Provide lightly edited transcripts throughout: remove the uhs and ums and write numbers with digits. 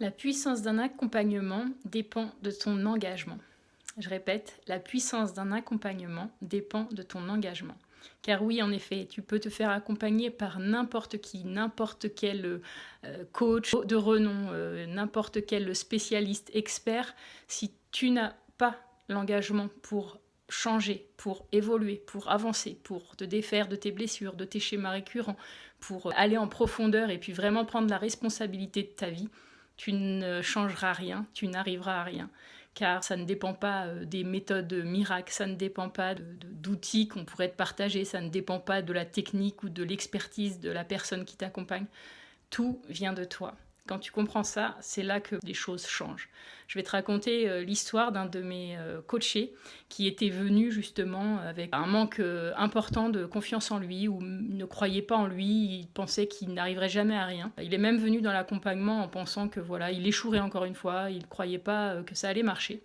La puissance d'un accompagnement dépend de ton engagement. Je répète, la puissance d'un accompagnement dépend de ton engagement. Car oui, en effet, tu peux te faire accompagner par n'importe qui, n'importe quel coach de renom, n'importe quel spécialiste expert. Si tu n'as pas l'engagement pour changer, pour évoluer, pour avancer, pour te défaire de tes blessures, de tes schémas récurrents, pour aller en profondeur et puis vraiment prendre la responsabilité de ta vie, tu ne changeras rien, tu n'arriveras à rien. Car ça ne dépend pas des méthodes miracles, ça ne dépend pas d'outils qu'on pourrait te partager, ça ne dépend pas de la technique ou de l'expertise de la personne qui t'accompagne. Tout vient de toi. Quand tu comprends ça, c'est là que les choses changent. Je vais te raconter l'histoire d'un de mes coachés qui était venu justement avec un manque important de confiance en lui, ou il ne croyait pas en lui, il pensait qu'il n'arriverait jamais à rien. Il est même venu dans l'accompagnement en pensant que voilà, il échouerait encore une fois, il ne croyait pas que ça allait marcher.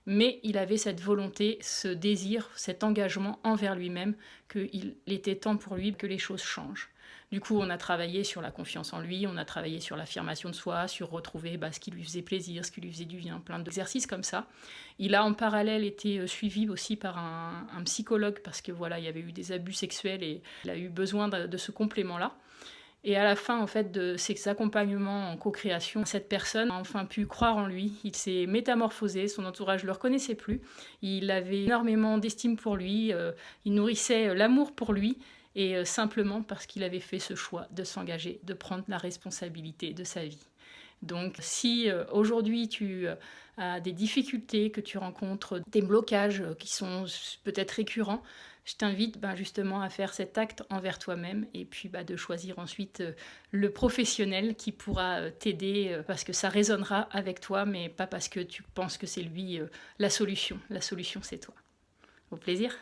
Mais il avait cette volonté, ce désir, cet engagement envers lui-même, qu'il était temps pour lui que les choses changent. Du coup, on a travaillé sur la confiance en lui, on a travaillé sur l'affirmation de soi, sur retrouver ce qui lui faisait plaisir, ce qui lui faisait du bien, plein d'exercices comme ça. Il a en parallèle été suivi aussi par un psychologue parce que voilà, il y avait eu des abus sexuels et il a eu besoin de ce complément-là. Et à la fin, en fait, de ces accompagnements en co-création, cette personne a enfin pu croire en lui. Il s'est métamorphosé, son entourage ne le reconnaissait plus. Il avait énormément d'estime pour lui, il nourrissait l'amour pour lui, et simplement parce qu'il avait fait ce choix de s'engager, de prendre la responsabilité de sa vie. Donc si aujourd'hui tu as des difficultés, que tu rencontres des blocages qui sont peut-être récurrents, je t'invite justement à faire cet acte envers toi-même et puis de choisir ensuite le professionnel qui pourra t'aider parce que ça résonnera avec toi, mais pas parce que tu penses que c'est lui la solution. La solution, c'est toi. Au plaisir.